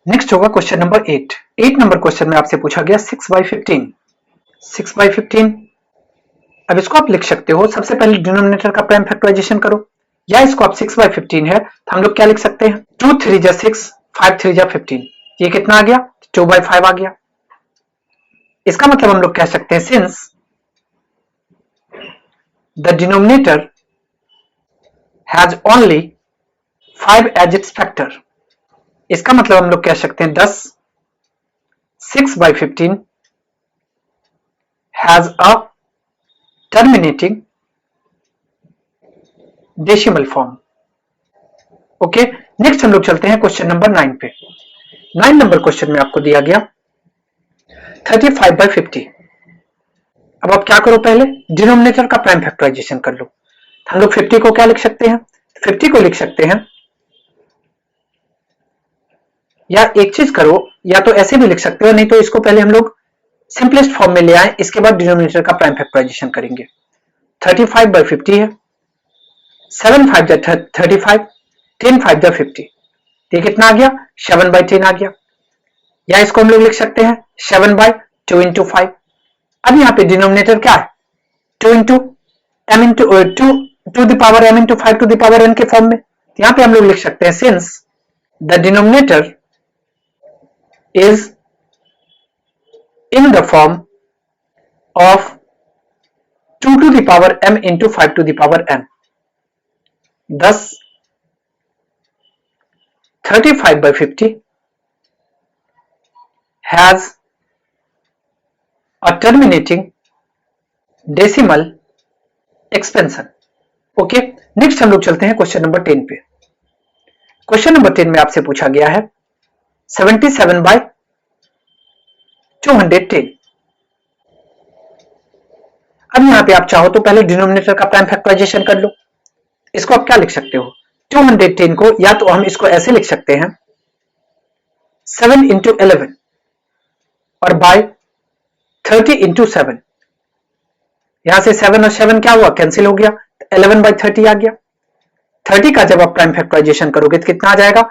Next होगा question number 8। 8 number question में आपसे पूछा गया 6/15। 6/15, अब इसको आप लिख सकते हो, सबसे पहले डिनोमिनेटर का प्राइम फैक्टराइजेशन करो, या इसको आप 6/15 है तो हम लोग क्या लिख सकते हैं, 2 3 जा 6, 5 3 जा 15, ये कितना आ गया, 2/5 आ गया। इसका मतलब हम लोग कह सकते हैं since the denominator has only 5 as it's factor, इसका मतलब हम लोग कह सकते हैं 10 6/15 has a terminating decimal form. Okay, next हम लोग चलते हैं क्वेश्चन नंबर 9 पे। 9 नंबर क्वेश्चन में आपको दिया गया 35/50। अब आप क्या करो, पहले डिनोमिनेटर का प्राइम फैक्टराइजेशन कर लो। हम लोग 50 को क्या लिख सकते हैं, 50 को लिख सकते हैं, या एक चीज करो, या तो ऐसे भी लिख सकते हो, नहीं तो इसको पहले हम लोग सिंपलेस्ट फॉर्म में ले आए, इसके बाद डिनोमिनेटर का प्राइम फैक्टराइजेशन करेंगे। 35/50 है, 7 5 जा 35, 10 5 जा 50, ये कितना आ गया, 7/10 आ गया। या इसको हम लोग लिख सकते हैं 7/2 इंटू 5। अब यहाँ पे डिनोमिनेटर क्या है, 2 into m into 2 to the power m into 5 to the power n के फॉर्म में। यहाँ पे हम लोग लिख सकते हैं since the denominator is in the form of 2 to the power m into 5 to the power n, thus 35/50 has a terminating decimal expansion। Okay, next हम लोग चलते हैं क्वेश्चन नंबर 10 पे। क्वेश्चन नंबर 10 में आपसे पूछा गया है 77/210। अब यहां पे आप चाहो तो पहले डिनोमिनेटर का प्राइम फैक्टराइजेशन कर लो। इसको आप क्या लिख सकते हो, 210 को या तो हम इसको ऐसे लिख सकते हैं 7 इंटू 11 और बाय 30 इंटू 7। यहां से 7 और 7 क्या हुआ, कैंसिल हो गया, 11/30 आ गया। 30 का जब आप प्राइम फैक्टराइजेशन करोगे तो कितना आ जाएगा,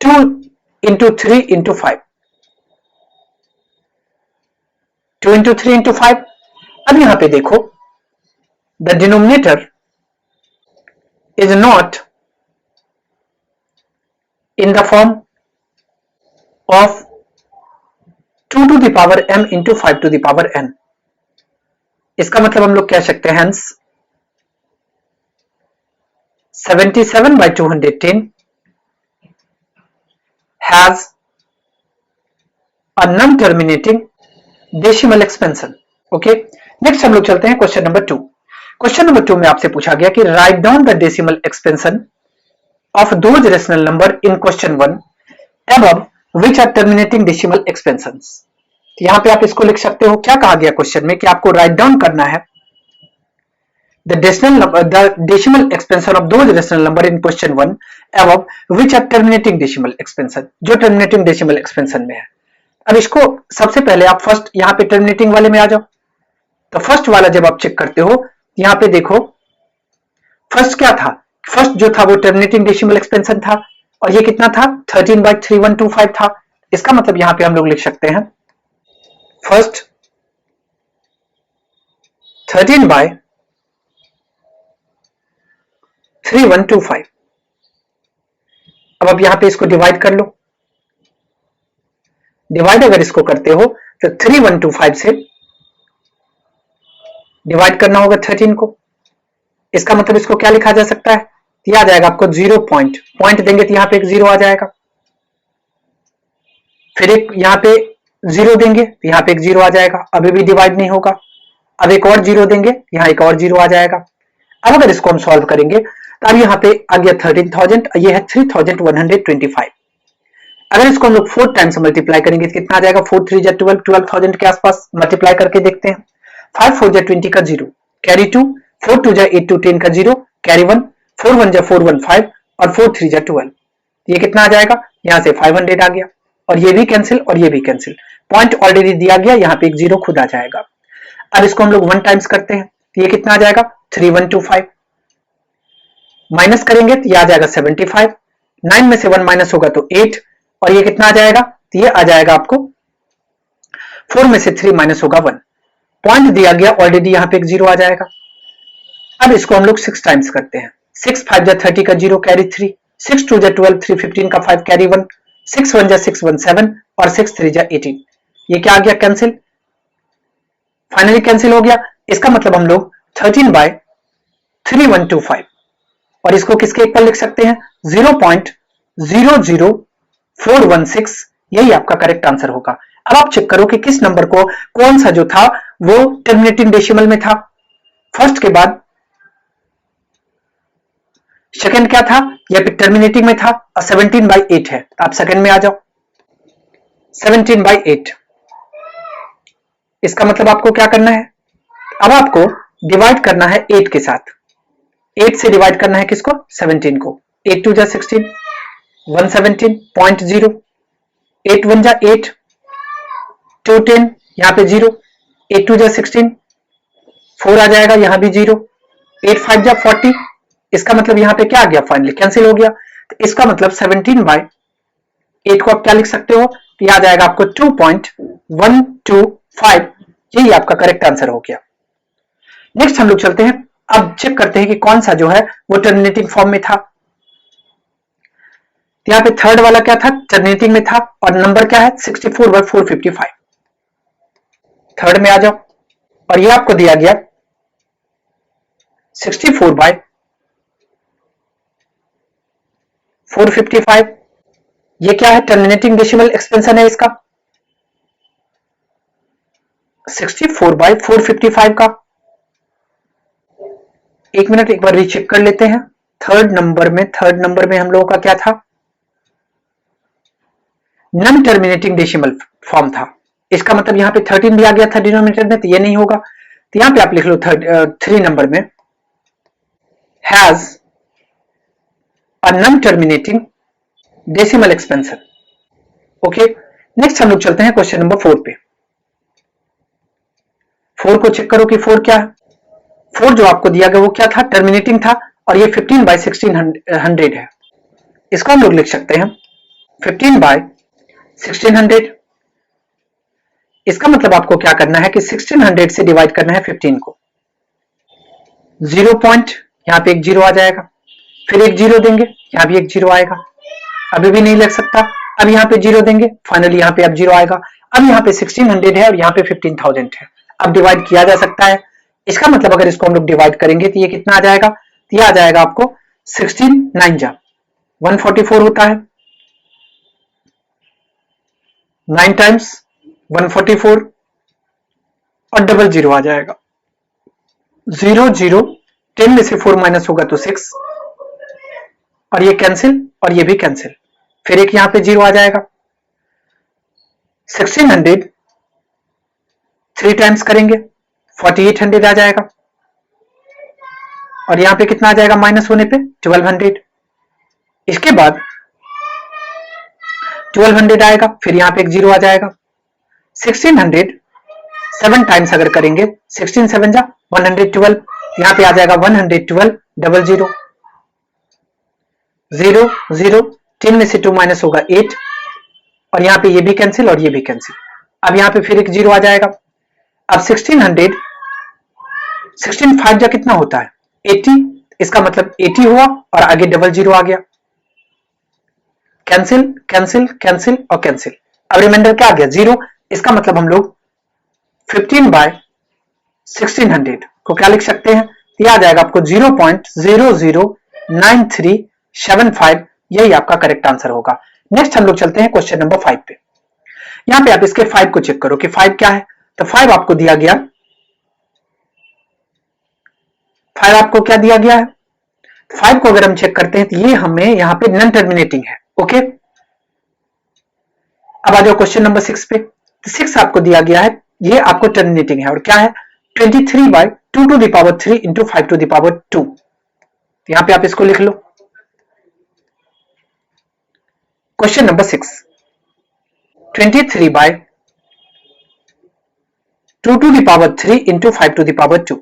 2 इंटू 3 इंटू 5, 2 इंटू 3 इंटू 5। अब यहां पे देखो, the denominator is not in the form of 2 to the power m into 5 to the power n। इसका मतलब हम लोग कह सकते हैं hence 77/210 has a non-terminating decimal expansion। Okay, next हम लोग चलते हैं क्वेश्चन नंबर 2। क्वेश्चन नंबर 2 में आपसे पूछा गया कि write down the decimal expansion of those rational number in question 1 above which are terminating decimal expansions। यहां पे आप इसको लिख सकते हो, क्या कहा गया क्वेश्चन में कि आपको राइट डाउन करना है the decimal expansion of those rational number in question 1 above which are terminating decimal expansion, जो terminating decimal expansion में है। अब इसको सबसे पहले आप फर्स्ट यहां पे terminating वाले में आ जाओ, तो फर्स्ट वाला जब आप चेक करते हो, यहां पे देखो फर्स्ट क्या था, फर्स्ट जो था वो terminating decimal expansion था, और ये कितना था, 13/3125 था। इसका मतलब यहां पे हम लोग लिख सकते हैं फर्स्ट 13/3125। अब आप यहां पे इसको डिवाइड कर लो, डिवाइड अगर इसको करते हो तो 3125 से डिवाइड करना होगा 13 को। इसका मतलब इसको क्या लिखा जा सकता है, यह आ जाएगा आपको 0 पॉइंट देंगे तो यहां पे एक 0 आ जाएगा, फिर एक यहां पे 0 देंगे तो यहां पे एक 0 आ जाएगा, अभी भी डिवाइड नहीं होगा। अब एक और 0 देंगे, यहां एक और 0 आ जाएगा। अब अगर इसको हम सॉल्व करेंगे तो अब यहां पे आ गया 13,000, ये है 3,125। अगर इसको हम लोग 4 टाइम्स मल्टीप्लाई करेंगे तो कितना आ जाएगा, 4 3 जा 12, 12,000 के आसपास मल्टीप्लाई करके देखते हैं। 5 4 जा 20 का 0 कैरी 2, 4 2 जा 8 2 10 का 0 कैरी 1, 4 1 जा 4 1 5 और 4 3 जा 12, ये कितना आ जाएगा, यहां से 500 आ गया, और ये भी कैंसिल और ये भी कैंसिल, पॉइंट ऑलरेडी दिया गया, यहां पे एक 0 खुद आ जाएगा। अब इसको हम लोग 1 टाइम्स करते हैं तो ये कितना आ जाएगा, 3125। माइनस करेंगे तो ये आ जाएगा 75, 9 में से 1 माइनस होगा तो 8, और ये कितना आ जाएगा, तो ये आ जाएगा आपको 4 में से 3 माइनस होगा 1, पॉइंट दिया गया ऑलरेडी, यहाँ पे एक 0 आ जाएगा। अब इसको हम लोग 6 टाइम्स करते हैं, 6 5 जा 30 का 0 कैरी 3, 6 2 जा 12, 3 15 का 5 कैरी 1, 6 1 जा 6 1 7 और 6 3 जा 18। ये क्या आ गया, कैंसिल, फाइनली कैंसिल हो गया। इसका मतलब हम लोग 13/3125 और इसको किसके इक्वल लिख सकते हैं, 0.00416, यही आपका करेक्ट आंसर होगा। अब आप चेक करो कि किस नंबर को कौन सा जो था वो टर्मिनेटिंग डेसिमल में था, फर्स्ट के बाद सेकंड क्या था, या फिर टर्मिनेटिंग में था, और 17/8 है, आप सेकंड में आ जाओ, 17/8। इसका मतलब आपको क्या करना है, अब आपको डिवाइड करना है 8 के साथ, 8 से डिवाइड करना है किसको, 17 को, 8 2 जा 16, 117.0, 8 1 जा 8, 2 10, यहाँ पे 0, 8 2 जा 16, 4 आ जाएगा, यहाँ भी 0, 8 5 जा 40, इसका मतलब यहाँ पे क्या आ गया, फाइनली कैंसिल हो गया। तो इसका मतलब 17/8 को आप क्या लिख सकते हो, तो यह आ जाएगा आपको 2.125, यही आपका करेक्ट आंसर हो गया। नेक्स्ट हम लोग चलते हैं, अब चेक करते हैं कि कौन सा जो है वो टर्मिनेटिंग फॉर्म में था। यहाँ पे थर्ड वाला क्या था, टर्मिनेटिंग में था, और नंबर क्या है 64/455, थर्ड में आ जाओ, और ये आपको दिया गया 64/455, ये क्या है, टर्मिनेटिंग डेसिमल एक्सपेंशन है इसका, 64/455 का। एक मिनट, एक बार रीचेक कर लेते हैं। थर्ड नंबर में हम लोगों का क्या था, नॉन टर्मिनेटिंग डेसिमल फॉर्म था, इसका मतलब यहाँ पे 13 भी आ गया था डिनोमिनेटर में, तो ये नहीं होगा। तो यहाँ पे आप लिख लो 3 नंबर में has a non terminating decimal expansion. Okay, next हम लोग चलते हैं क्वेश्चन नंबर 4 पे। 4 को चेक करो कि 4 क्या है। 4 जो आपको दिया गया वो क्या था, टर्मिनेटिंग था, और ये 15/1600 है, इसको हम लोग लिख सकते हैं 15/1600। इसका मतलब आपको क्या करना है कि 1600 से डिवाइड करना है 15 को, 0 पॉइंट, यहाँ पे एक 0 आ जाएगा, फिर एक 0 देंगे, यहाँ भी एक 0 आएगा, अभी भी नहीं लग सकता, अब यहाँ पे 0 देंगे, फाइनली यहाँ पे अब 0 आएगा। अब यहाँ पे 1600 है और यहाँ पे 15,000 है, अब डिवाइड किया जा सकता है। इसका मतलब अगर इसको हम लोग डिवाइड करेंगे तो ये कितना आ जाएगा, तो ये आ जाएगा आपको 16 9 जा 144 होता है, 9 टाइम्स 144 और डबल 0 आ जाएगा, 0 0, 10 में से 4 माइनस होगा तो 6, और ये कैंसिल और ये भी कैंसिल, फिर एक यहाँ पे 0 आ जाएगा, 1600 3 टाइम्स करेंगे 4800 आ जाएगा, और यहाँ पे कितना आ जाएगा माइनस होने पे 1200, इसके बाद 1200 आएगा, फिर यहाँ पे एक 0 आ जाएगा, 1600 7 टाइम्स अगर करेंगे 16 7 जा 112, यहाँ पे आ जाएगा 112 डबल 0 0 0, 10 में से 2 माइनस होगा 8, और यहाँ पे ये भी कैंसिल और ये भी कैंसिल, अब यहाँ पे फिर एक 0 आ जाएगा। अब 1600 16 5 जा कितना होता है 80, इसका मतलब 80 हुआ और आगे डबल 0 आ गया, कैंसिल कैंसिल कैंसिल और कैंसिल, अब रिमाइंडर क्या आ गया 0, इसका मतलब हम लोग 15/1600 को क्या लिख सकते हैं, ये आ जाएगा आपको 0.009375, यही आपका करेक्ट आंसर होगा। नेक्स्ट हम लोग चलते हैं क्वेश्चन नंबर 5 पे। यहां पे आप इसके 5 को चेक करो कि 5 क्या है, तो 5 आपको दिया गया, 5 आपको क्या दिया गया है, 5 को अगर हम चेक करते हैं तो ये हमें यहां पे नॉन टर्मिनेटिंग है। ओके, अब आ जाओ क्वेश्चन नंबर 6 पे। तो 6 आपको दिया गया है, ये आपको टर्मिनेटिंग है, और क्या है 23/2 to the power 3 into 5 to the power 2, यहां पे आप इसको लिख लो। Question number 6, 23/2 to the power 3 into 5 to the power 2,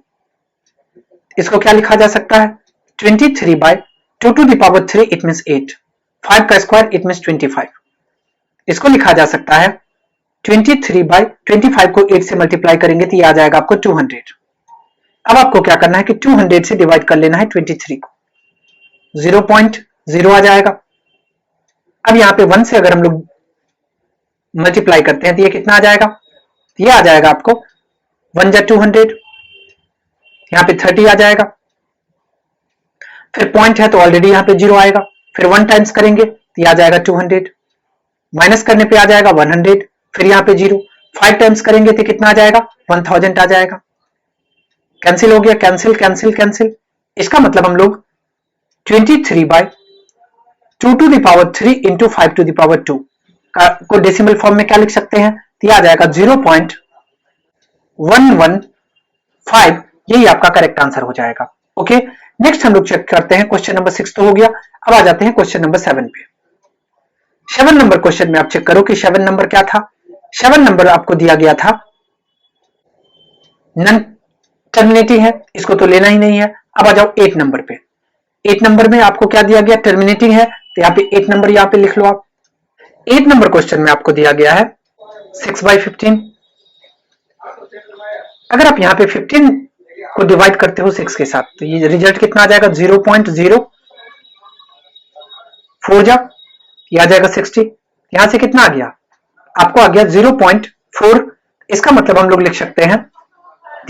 इसको क्या लिखा जा सकता है 23/2 to the power 3 it means 8, 5 का स्क्वायर it means 25, इसको लिखा जा सकता है 23/25 को 8 से मल्टीप्लाई करेंगे तो ये आ जाएगा आपको 200। अब आपको क्या करना है कि 200 से डिवाइड कर लेना है 23 को, 0.0 आ जाएगा। अब यहां पे 1 से अगर हम लोग मल्टीप्लाई करते हैं तो ये कितना आ जाएगा, ये आ जाएगा आपको 1 जा 200, यहां पे 30 आ जाएगा। फिर पॉइंट है तो ऑलरेडी यहां पे 0 आएगा, फिर 1 टाइम्स करेंगे तो ये आ जाएगा 200, माइनस करने पे आ जाएगा 100, फिर यहां पे 0, 5 टाइम्स करेंगे तो कितना आ जाएगा 1000 आ जाएगा। कैंसिल हो गया, कैंसिल कैंसिल कैंसिल। इसका मतलब हम लोग 23/2 to the power 3 into 5 to the power 2 को डेसिमल फॉर्म में क्या लिख सकते हैं, तो यह आ जाएगा 0.115। यही आपका करेक्ट आंसर हो जाएगा। ओके, नेक्स्ट हम लोग चेक करते हैं क्वेश्चन नंबर 6 तो हो गया। अब आ जाते हैं क्वेश्चन नंबर 7 पे। 7 नंबर क्वेश्चन में आप चेक करो कि 7 नंबर क्या था। 7 नंबर आपको दिया गया था नन टर्मिनेटिंग है, इसको तो लेना ही नहीं है। अब आ जाओ 8 नंबर पे। 8 नंबर में आपको क्या दिया गया, टर्मिनेटिंग है, तो यहाँ पे 8 नंबर यहाँ पे लिख लो आप। 8 नंबर क्वेश्चन में आपको दिया गया है 6/15। अगर आप यहाँ पे 15 को डिवाइड करते हो 6 के साथ तो ये रिजल्ट कितना आ जाएगा 0.04 जा, ये आ जाएगा 60। यहां से कितना आ गया, आपको आ गया 0.4। इसका मतलब हम लोग लिख सकते हैं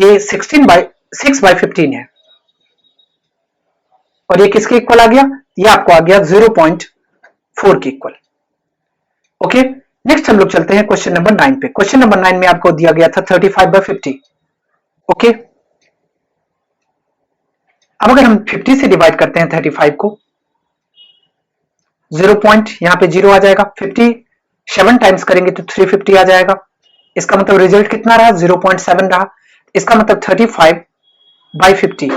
ये 6/15 है, और ये किसके इक्वल आ गया, ये आपको आ गया 0.4 के इक्वल। ओके, नेक्स्ट हम लोग चलते हैं क्वेश्चन नंबर 9 पे। क्वेश्चन नंबर 9 में आपको दिया गया था 35/50। ओके, अब अगर हम 50 से डिवाइड करते हैं 35 को, 0 पॉइंट यहां पे 0 आ जाएगा। 57 टाइम्स करेंगे तो 350 आ जाएगा। इसका मतलब रिजल्ट कितना रहा 0.7 रहा। इसका मतलब 35/50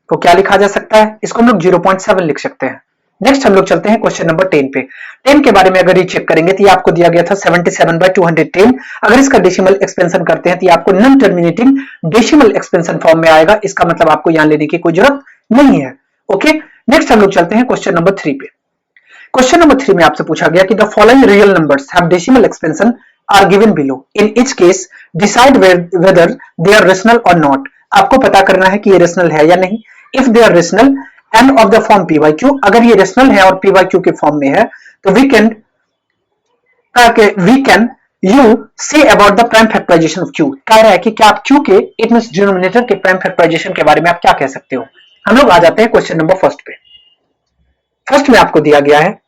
को क्या लिखा जा सकता है, इसको हम लोग 0.7 लिख सकते हैं। नेक्स्ट हम लोग चलते हैं क्वेश्चन नंबर 10 पे। 10 के बारे में अगर ये चेक करेंगे तो ये आपको दिया गया था 77/210। अगर इसका डेसिमल एक्सपेंशन करते हैं तो ये आपको non terminating decimal expansion form में आएगा। इसका मतलब आपको यहां लेने की कोई जरूरत नहीं है। ओके, नेक्स्ट हम लोग चलते हैं क्वेश्चन नंबर 3 पे। क्वेश्चन नंबर 3 में आपसे पूछा गया कि the following real numbers have decimal expansion are given below, in each case decide whether they are rational और नॉट। आपको पता करना है कि ये रेशनल है या नहीं। If they are rational and of the form PYQ, अगर ये रेशनल है और PYQ के फॉर्म में है तो we can you say about the prime factorisation of Q। कह रहा है कि क्या आप Q के इट मींस डिनोमिनेटर के प्राइम फैक्टराइजेशन के बारे में आप क्या कह सकते हो। हम लोग आ जाते हैं क्वेश्चन नंबर फर्स्ट पे। फर्स्ट में आपको दिया गया है,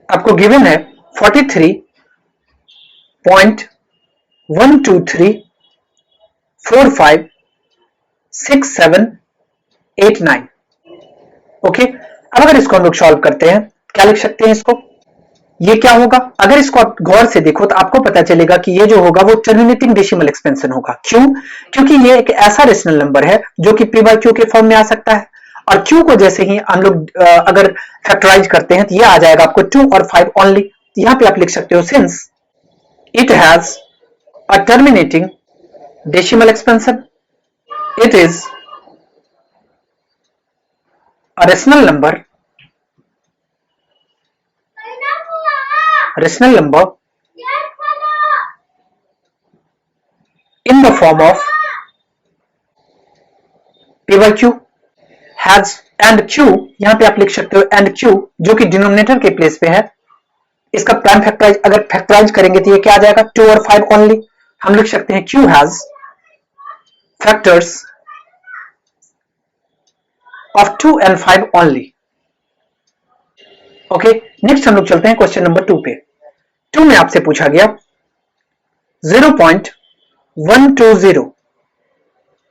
आपको गिवन है 43.123456789। ओके, अब अगर इसको हम लोग सॉल्व करते हैं क्या लिख सकते हैं इसको, ये क्या होगा, अगर इसको आप गौर से देखो तो आपको पता चलेगा कि ये जो होगा वो टर्मिनेटिंग डेसिमल एक्सपेंशन होगा। क्यों, क्योंकि ये एक ऐसा रेशनल नंबर है जो कि PYQ के फॉर्म में आ सकता है, और Q को जैसे ही हम लोग अगर फैक्टराइज करते हैं तो ये आ जाएगा आपको 2 और 5 ओनली। यहां पे आप लिख सकते हो since it has a terminating decimal expansion, it is a rational number in the form of PYQ has and Q, यहां पे आप लिख सकते हो and Q जो कि डिनोमिनेटर के प्लेस पे है। इसका प्राइम फैक्टराइज अगर फैक्टराइज करेंगे तो ये क्या आ जाएगा 2 और 5 ओनली। हम लिख सकते हैं Q has factors of 2 and 5 only। Okay, next हम लोग चलते हैं क्वेश्चन नंबर 2 पे। 2 में आपसे पूछा गया 0.120,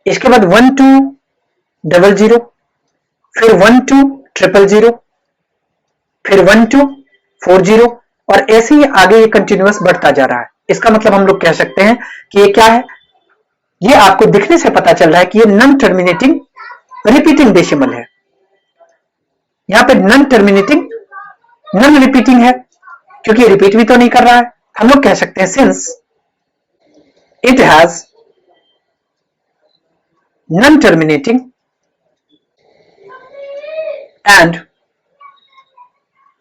इसके बाद 1200, फिर 12000, फिर 1240, और ऐसे ही आगे ये कंटिन्यूअस बढ़ता जा रहा है। इसका मतलब हम लोग कह सकते हैं कि ये क्या है, ये आपको दिखने से पता चल रहा है कि ये नॉन टर्मिनेटिंग रिपीटिंग डेसिमल है। यहां पे नॉन टर्मिनेटिंग नॉन रिपीटिंग है क्योंकि ये रिपीट भी तो नहीं कर रहा है। हम लोग कह सकते हैं since it has non terminating and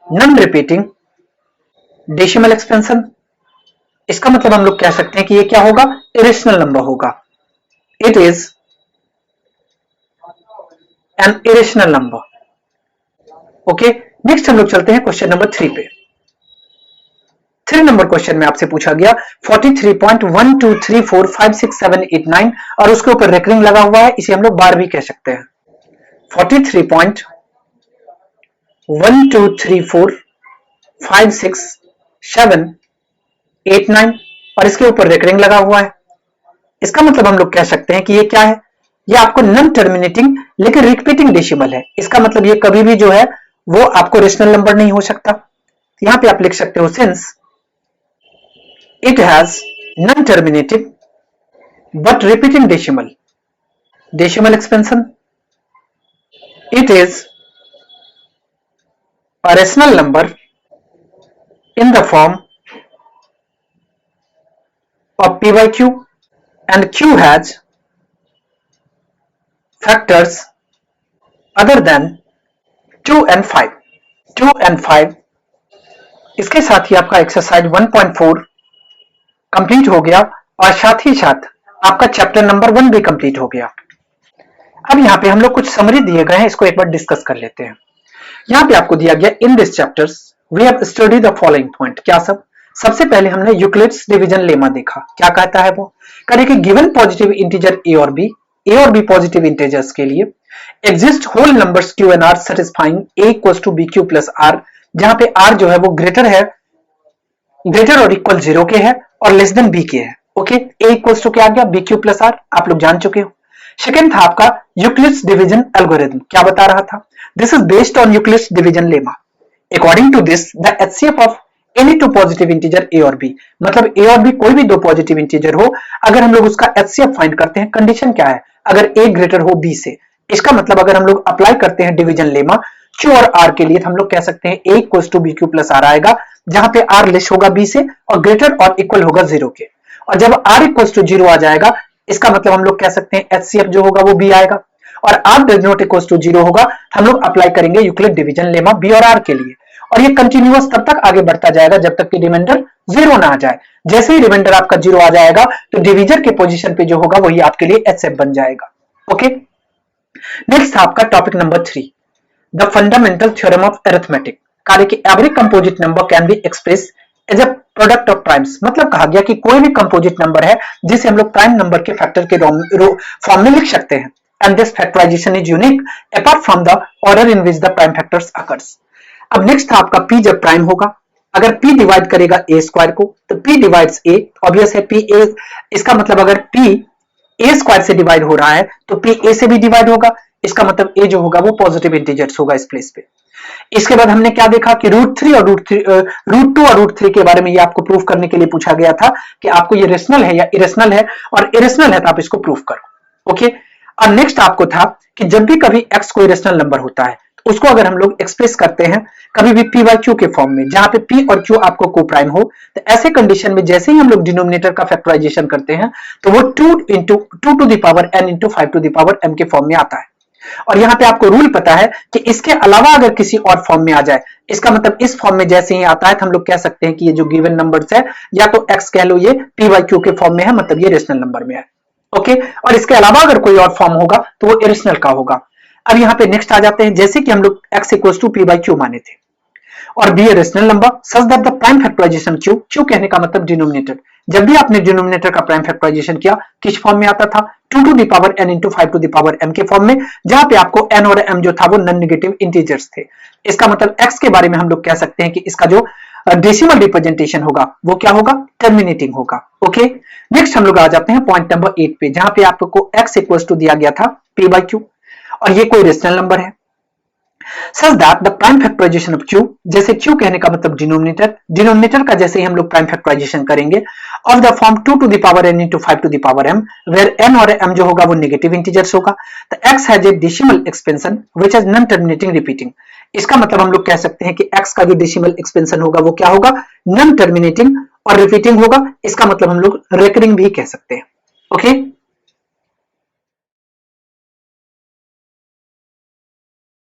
non-repeating decimal expansion, इसका मतलब हम लोग कह सकते हैं कि ये क्या होगा, इरेशनल नंबर होगा। It is an irrational number. Okay, next हम लोग चलते हैं क्वेश्चन नंबर 3 पे। 3 नंबर क्वेश्चन में आपसे पूछा गया 43.12345678 और उसके ऊपर रेकरिंग लगा हुआ है, इसे हम लोग बार भी कह सकते हैं। 43.12345678 और इसके ऊपर रेकरिंग लगा हुआ है। इसका मतलब हम लोग कह सकते हैं कि ये क्या है, ये आपको नॉन टर्मिनेटिंग लेकिन रिपीटिंग डेसिमल है। इसका मतलब ये कभी भी जो है वो आपको रेशनल नंबर नहीं हो सकता। यहां पे आप लिख सकते हो since it has non-terminating but repeating decimal expansion, it is a rational number in the form of p by q and q has factors other than 2 and 5. 2 and 5 इसके साथ ही आपका एक्सरसाइज 1.4 कंप्लीट हो गया और साथ ही साथ आपका चैप्टर नंबर 1 भी कंप्लीट हो गया। अब यहाँ पे हम लोग कुछ समरी दिए गए हैं, इसको एक बार डिस्कस कर लेते हैं। यहाँ पे आपको दिया गया in this chapters we have study the following point. क्या सब? सबसे पहले हमने यूक्लिड्स डिवीजन लेमा देखा। क्या कहता है वो? कह रहे कि गिवन पॉजिटिव इंटीजर ए और बी पॉजिटिव इंटीजर्स के लिए exist whole numbers q and r satisfying a equals to b q plus r, जहां पे आर जो है वो ग्रेटर और इक्वल 0 के है और लेस देन बी के है। ओके, ए इक्वल्स टू क्या आ गया, बी क्यू प्लस आर, आप लोग जान चुके हो। सेकेंड था आपका यूक्लिड्स डिवीजन एल्गोरिथम। क्या बता रहा था? This is based on Euclid's division lemma. According to this the HCF of any two positive integer a और बी, मतलब ए और बी कोई भी दो पॉजिटिव इंटीजर हो, अगर हम लोग उसका एचसीएफ फाइंड करते हैं, कंडीशन क्या है, अगर ए ग्रेटर हो बी से। इसका मतलब अगर हम लोग अप्लाई करते हैं डिवीजन लेमा क्यू और आर के लिए, तो हम लोग कह सकते हैं a equals to b q plus r आएगा, जहां पे आर लेस होगा बी से और ग्रेटर और इक्वल होगा 0 के। और जब आर इक्वल्स टू 0 आ जाएगा, इसका मतलब हम लोग कह सकते हैं एचसीएफ जो होगा वो बी आएगा। और r does not equals to 0 होगा, हम लोग अप्लाई करेंगे यूक्लिड डिवीजन लेमा बी और आर के लिए। और ये कंटिन्यूअस तब तक आगे बढ़ता जाएगा जब तक कि रिमाइंडर 0 ना आ जाए। जैसे ही रिमाइंडर आपका 0 आ जाएगा तो डिवीजर के पोजीशन पे जो होगा वही आपके लिए एचसीएफ बन जाएगा। ओके, नेक्स्ट था आपका topic number 3, the fundamental theorem of arithmetic. कहा कि every composite number can be express as a product of primes. मतलब कहा गया कि कोई भी कंपोजिट नंबर है जिसे हम लोग प्राइम नंबर के फैक्टर के फॉर्म में लिख सकते हैं। And this factorisation is unique apart from the order in which the prime factors occurs. अब नेक्स्ट था आपका p जब प्राइम होगा, अगर p डिवाइड करेगा a स्क्वायर को तो p डिवाइड्स a, ऑब्वियस है p a, इसका मतलब अगर p a स्क्वायर से डिवाइड हो रहा है तो p a से भी डिवाइड होगा, इसका मतलब a जो होगा वो पॉजिटिव इंटीजर्स होगा इस प्लेस पे। इसके बाद हमने क्या देखा कि रूट 2 और रूट 3 के बारे में ये आपको प्रूफ करने के लिए पूछा गया था कि आपको ये रेशनल है या इरेशनल है, और इरेशनल है तो आप इसको प्रूफ करो। ओके, और नेक्स्ट आपको था कि जब भी कभी x कोई रेशनल नंबर होता है तो उसको अगर हम लोग एक्सप्रेस करते हैं कभी भी p बाई क्यू के फॉर्म में, जहां पे p और q आपको को प्राइम हो, तो ऐसे कंडीशन में जैसे ही हम लोग डिनोमिनेटर का फैक्टराइजेशन करते हैं तो वो 2 to the power n into 5 to the power m के फॉर्म में आता है। और यहाँ पे आपको रूल पता है कि इसके अलावा अगर किसी और फॉर्म में आ जाए, इसका मतलब इस फॉर्म में जैसे ही आता है तो हम लोग कह सकते हैं कि ये जो गिवन नंबर्स है या तो x कह लो ये p बाई क्यू के फॉर्म में है, मतलब ये रेशनल नंबर में है। ओके, और इसके अलावा अगर कोई और फॉर्म होगा तो वो इरेशनल का होगा। अब यहाँ पे नेक्स्ट आ जाते हैं, जैसे कि हम लोग x equals to p by q माने थे और b a rational number such that the prime factorisation q कहने का मतलब डिनोमिनेटर, जब भी आपने डिनोमिनेटर का प्राइम फैक्टराइजेशन किया किस फॉर्म में आता था, 2 to the power n into 5 to the power m के फॉर्म में, जहां पे आपको n और m जो था वो नॉन नेगेटिव इंटीजर्स थे। इसका मतलब x के बारे में हम लोग कह सकते हैं कि इसका जो डेसिमल रिप्रेजेंटेशन होगा वो क्या होगा, टर्मिनेटिंग होगा। ओके, नेक्स्ट हम लोग आ जाते हैं पॉइंट नंबर 8 पे, जहां पे आपको x इक्वल्स टू दिया गया था p बाई क्यू और ये कोई रेशनल नंबर है such that the prime factorization of q, जैसे q कहने का मतलब डिनोमिनेटर का जैसे ही हम लोग प्राइम फैक्टराइजेशन करेंगे of the form 2 to the power n into 5 to the power m, where n और m जो होगा वो नेगेटिव इंटीजर्स होगा, तो x has a decimal expansion which is non terminating repeating। इसका मतलब हम लोग कह सकते हैं कि x का जो डेसिमल एक्सपेंशन होगा वो क्या होगा, नॉन टर्मिनेटिंग और रिपीटिंग होगा। इसका मतलब हम लोग रेकरिंग भी कह सकते हैं। ओके,